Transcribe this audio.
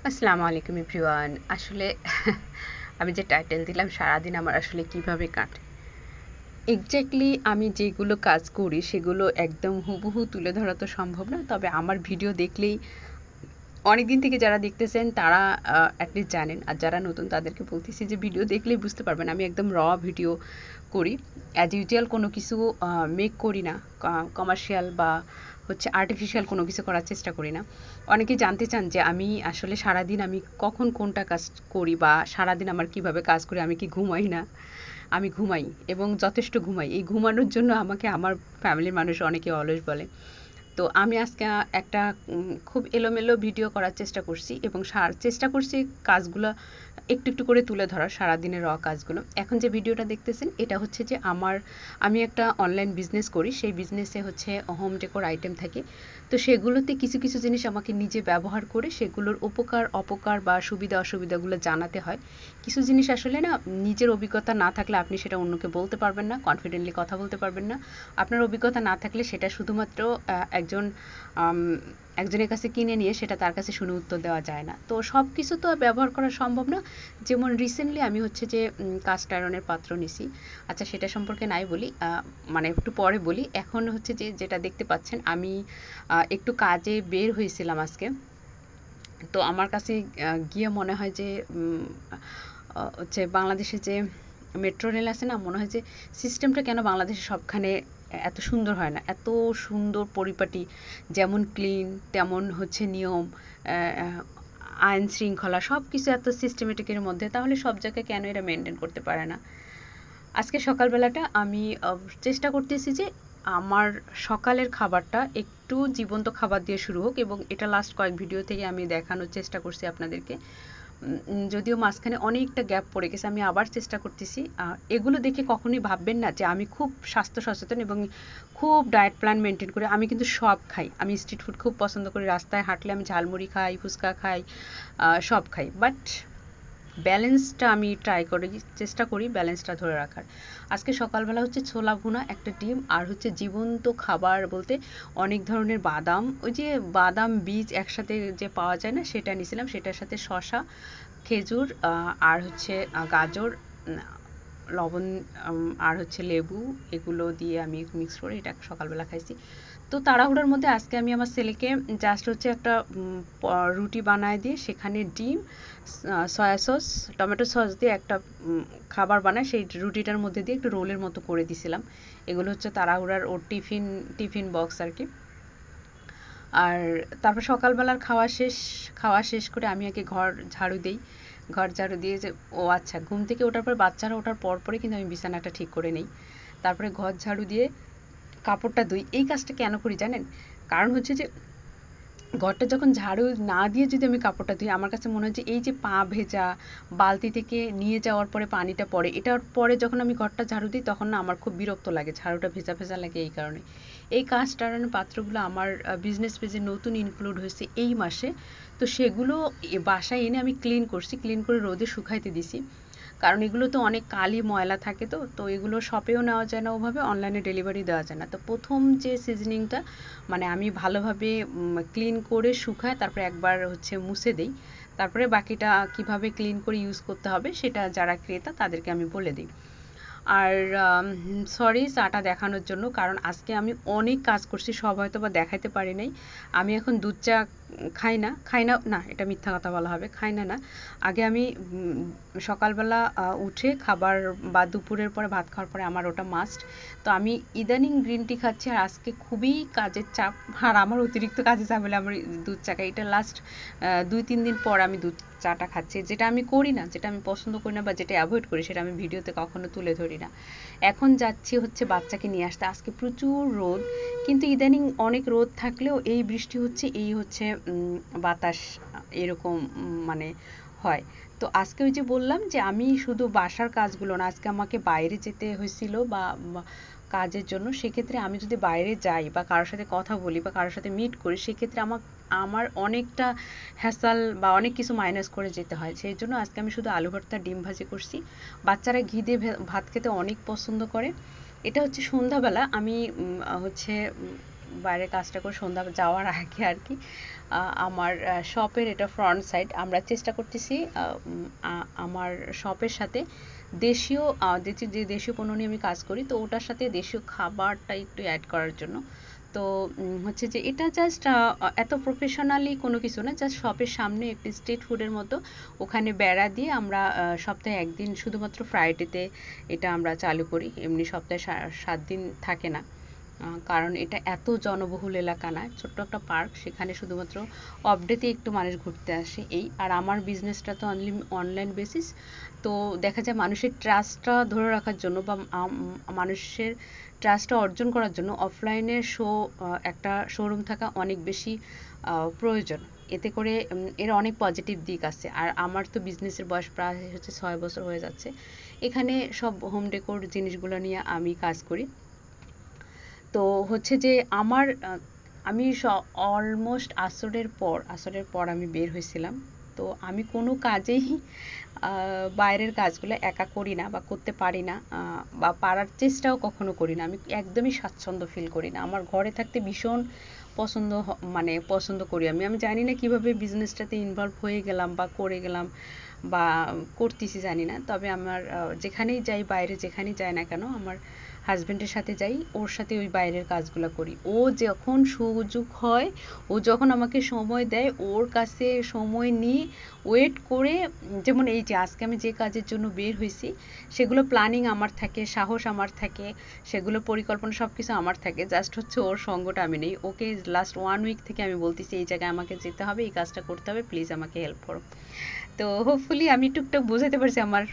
আসসালামু আলাইকুম এভরিওয়ান। আসলে আমি যে টাইটেল দিলাম সারাদিন আমার আসলে কিভাবে কাটে, এক্স্যাক্টলি আমি যেগুলো কাজ করি সেগুলো একদম হুবহু তুলে ধরা তো সম্ভব না, তবে আমার ভিডিও দেখলেই অনেকদিন থেকে যারা দেখতেছেন তারা অ্যাটলিস্ট জানেন, আর যারা নতুন তাদেরকে বলতেছি যে ভিডিও দেখলেই বুঝতে পারবেন আমি একদম র ভিডিও করি। অ্যাজ ইউজুয়াল কোনো কিছু মেক করি না, কমার্শিয়াল বা হচ্ছে আর্টিফিশিয়াল কোনো কিছু করার চেষ্টা করি না। অনেকেই জানতে চান যে আমি আসলে সারাদিন আমি কখন কোনটা কাজ করি বা সারাদিন আমার কিভাবে কাজ করি, আমি কি ঘুমাই না? আমি ঘুমাই এবং যথেষ্ট ঘুমাই। এই ঘুমানোর জন্য আমাকে আমার ফ্যামিলির মানুষ অনেকে অলস বলে। তো আমি আজকে একটা খুব এলোমেলো ভিডিও করার চেষ্টা করছি এবং চেষ্টা করছি কাজগুলো একটু একটু করে তুলে ধরার, সারাদিনের কাজগুলো। এখন যে ভিডিওটা দেখতেছেন এটা হচ্ছে যে আমি একটা অনলাইন বিজনেস করি, সেই বিজনেসে হচ্ছে হোম ডেকোর আইটেম থাকে। তো সেগুলোতে কিছু কিছু জিনিস আমাকে নিজে ব্যবহার করে সেগুলোর উপকার অপকার বা সুবিধা অসুবিধাগুলো জানাতে হয়। কিছু জিনিস আসলে না, নিজের অভিজ্ঞতা না থাকলে আপনি সেটা অন্যকে বলতে পারবেন না, কনফিডেন্টলি কথা বলতে পারবেন না। আপনার অভিজ্ঞতা না থাকলে সেটা শুধুমাত্র আম একজনের কাছে কিনে নিয়ে সেটা তার কাছে শুনে উত্তর দেওয়া যায় না। তো সব কিছু তো আর ব্যবহার করা সম্ভব না। যেমন রিসেন্টলি আমি হচ্ছে যে কাস্ট আয়রনের পাত্র নিছি। আচ্ছা, সেটা সম্পর্কে নাই বলি, মানে একটু পরে বলি। এখন হচ্ছে যে যেটা দেখতে পাচ্ছেন, আমি একটু কাজে বের হয়েছিলাম আজকে। তো আমার কাছে গিয়ে মনে হয় যে হচ্ছে বাংলাদেশে যে মেট্রো রেল আছে না, মনে হয় যে সিস্টেমটা কেন বাংলাদেশে সবখানে এত সুন্দর হয় না, এত সুন্দর পরিপাটি, যেমন ক্লিন তেমন হচ্ছে নিয়ম, আইন শৃঙ্খলা সব কিছু এত সিস্টেমেটিকের মধ্যে, তাহলে সব জায়গায় কেন এরা মেনটেন করতে পারে না? আজকে সকালবেলাটা আমি চেষ্টা করতেছি যে আমার সকালের খাবারটা একটু জীবন্ত খাবার দিয়ে শুরু হোক, এবং এটা লাস্ট কয়েক ভিডিও থেকে আমি দেখানোর চেষ্টা করছি আপনাদেরকে। যদিও মাঝখানে অনেকটা গ্যাপ পড়ে গেছে, আমি আবার চেষ্টা করতেছি। এগুলো দেখে কখনোই ভাববেন না যে আমি খুব স্বাস্থ্য সচেতন এবং খুব ডায়েট প্ল্যান মেনটেন করি। আমি কিন্তু সব খাই, আমি স্ট্রিট ফুড খুব পছন্দ করি, রাস্তায় হাঁটলে আমি ঝালমুড়ি খাই, ফুচকা খাই, সব খাই, বাট ব্যালেন্সটা আমি ট্রাই করি, চেষ্টা করি ব্যালেন্সটা ধরে রাখার। আজকে সকালবেলা হচ্ছে ছোলা ভুনা, একটা ডিম, আর হচ্ছে জীবন্ত খাবার বলতে অনেক ধরনের বাদাম, ওই যে বাদাম বীজ একসাথে যে পাওয়া যায় না, সেটা নিয়েছিলাম। সেটার সাথে শসা, খেজুর, আর হচ্ছে গাজর, লবণ, আর হচ্ছে লেবু, এগুলো দিয়ে আমি মিক্স করে এটা সকালবেলা খাইছি। তো তাড়াহুড়োর মধ্যে আজকে আমি আমার ছেলেকে জাস্ট হচ্ছে একটা রুটি বানায় দিয়ে সেখানে ডিম, সয়া সস, টমেটো সস দিয়ে একটা খাবার বানায়, সেই রুটিটার মধ্যে দিয়ে একটু রোলের মতো করে দিছিলাম। এগুলো হচ্ছে তাড়াহুড়ার ওর টিফিন বক্স আর কি। আর তারপর সকালবেলার খাওয়া শেষ করে আমি আগে ঘর ঝাড়ু দেই। ঘর ঝাড়ু দিয়ে যে, ও আচ্ছা, ঘুম থেকে ওঠার পর বাচ্চারা ওঠার পরপরই কিন্তু আমি বিছানাটা ঠিক করে নেই। তারপরে ঘর ঝাড়ু দিয়ে কাপড়টা ধুই। এই কাজটা কেন করি জানেন? কারণ হচ্ছে যে ঘরটা যখন ঝাড়ু না দিয়ে যদি আমি কাপড়টা ধুই, আমার কাছে মনে হয় যে এই যে পা ভেজা, বালতি থেকে নিয়ে যাওয়ার পরে পানিটা পড়ে, এটার পরে যখন আমি ঘরটা ঝাড়ু দিই তখন না আমার খুব বিরক্ত লাগে, ঝাড়ুটা ভেজা ভেজা লাগে। এই কারণে এই কাস্ট আয়রনের পাত্রগুলো আমার বিজনেস পেজে নতুন ইনক্লুড হয়েছে এই মাসে। তো সেগুলো বাসায় এনে আমি ক্লিন করছি, ক্লিন করে রোদে শুকাইতে দিছি। কারণ এগুলো তো অনেক কালি ময়লা থাকে, তো তো এগুলো শপেও নেওয়া যায় না, ওভাবে অনলাইনে ডেলিভারি দেওয়া যায় না। তো প্রথম যে সিজনিংটা মানে আমি ভালোভাবে ক্লিন করে শুকায় তারপরে একবার হচ্ছে মুছে দেই। তারপরে বাকিটা কিভাবে ক্লিন করে ইউজ করতে হবে সেটা যারা ক্রেতা তাদেরকে আমি বলে দিই। আর সরি চাটা দেখানোর জন্য, কারণ আজকে আমি অনেক কাজ করছি, সব হয়তো বা দেখাইতে পারি নাই। আমি এখন দুধ চা খাই না, না এটা মিথ্যা কথা বলা হবে, খাই না না। আগে আমি সকালবেলা উঠে খাবার বা দুপুরের পরে ভাত খাওয়ার পরে আমার ওটা মাস্ট। তো আমি ইদানিং গ্রিন টি খাচ্ছি, আর আজকে খুবই কাজের চাপ, আর আমার অতিরিক্ত কাজের চাপ হলে আমার দুধ চা খাই। এটা লাস্ট 2-3 দিন পর আমি দুধ চাটা খাচ্ছি, যেটা আমি করি না, যেটা আমি পছন্দ করি না বা যেটা অ্যাভয়েড করি, সেটা আমি ভিডিওতে কখনো তুলে ধরি না। এখন যাচ্ছি হচ্ছে বাচ্চাকে নিয়ে আসতে, আজকে প্রচুর রোদ, কিন্তু ইদানিং অনেক রোদ থাকলেও এই বৃষ্টি হচ্ছে, এই হচ্ছে বাতাস, এরকম মানে হয়। তো আজকে ওই যে বললাম যে আমি শুধু বাসার কাজগুলো না, আজকে আমাকে বাইরে যেতে হয়েছিল বা কাজের জন্য। সেক্ষেত্রে আমি যদি বাইরে যাই বা কারোর সাথে কথা বলি বা কারোর সাথে মিট করি, সেক্ষেত্রে আমার অনেকটা হ্যাসেল বা অনেক কিছু মাইনাস করে যেতে হয়। সেই জন্য আজকে আমি শুধু আলু ভর্তা ডিম ভাজি করছি। বাচ্চারা ঘি দিয়ে ভাত খেতে অনেক পছন্দ করে। এটা হচ্ছে সন্ধ্যাবেলা আমি হচ্ছে বাইরের কাজটা করে সন্ধ্যা যাওয়ার আগে আর কি আমার শপের এটা ফ্রন্ট সাইড আমরা চেষ্টা করতেছি আমার শপের সাথে দেশীয় যে দেশীয় পণ্য নিয়ে আমি কাজ করি তো ওটার সাথে দেশীয় খাবারটা একটু অ্যাড করার জন্য তো হচ্ছে যে এটা জাস্ট এত প্রফেশনালি কোনো কিছু না জাস্ট শপের সামনে একটি স্ট্রিট ফুডের মতো ওখানে বেড়া দিয়ে আমরা সপ্তাহে একদিন শুধুমাত্র ফ্রাইডেতে এটা আমরা চালু করি এমনি সপ্তাহে 7 দিন থাকে না কারণ এটা এত জনবহুল এলাকা না ছোট্ট একটা পার্ক সেখানে শুধুমাত্র অফ ডেতে একটু মানুষ ঘুরতে আসে এই আর আমার বিজনেসটা তো অনলাইন বেসিস তো দেখা যায় মানুষের ট্রাস্টটা ধরে রাখার জন্য বা মানুষের ট্রাস্টটা অর্জন করার জন্য অফলাইনে একটা শোরুম থাকা অনেক বেশি প্রয়োজন এতে করে এর অনেক পজিটিভ দিক আছে আর আমার তো বিজনেসের বয়স প্রায় হচ্ছে 6 বছর হয়ে যাচ্ছে এখানে সব হোম ডেকোর জিনিসগুলো নিয়ে আমি কাজ করি তো হচ্ছে যে আমার আমি অলমোস্ট আসরের পর আমি বের হয়েছিলাম তো আমি কোনো কাজেই বাইরের কাজগুলো একা করি না বা করতে পারি না বা পারার চেষ্টাও কখনো করি না আমি একদমই স্বাচ্ছন্দ্য ফিল করি না আমার ঘরে থাকতে ভীষণ মানে পছন্দ করি আমি জানি না কিভাবে বিজনেসটাতে ইনভলভ হয়ে গেলাম বা করে গেলাম বা করতেছি জানি না তবে আমার যেখানেই যাই বাইরে যেখানেই যাই না কেন আমার হাজবেন্ডের সাথে যাই ওর সাথে ওই বাইরের কাজগুলো করি ও যখন সুযোগ হয় ও যখন আমাকে সময় দেয় ওর কাছে সময় নিয়ে ওয়েট করে যেমন এই যে আজকে আমি যে কাজের জন্য বের হয়েছি সেগুলো প্ল্যানিং আমার থাকে সাহস আমার থাকে সেগুলো পরিকল্পনা সব কিছু আমার থাকে জাস্ট হচ্ছে ওর সঙ্গটা আমি নেই ওকে লাস্ট 1 উইক থেকে আমি বলতেছি এই জায়গায় আমাকে যেতে হবে এই কাজটা করতে হবে প্লিজ আমাকে হেল্প করো তো হোপফুলি আমি টুকটাক বোঝাতে পারছি আমার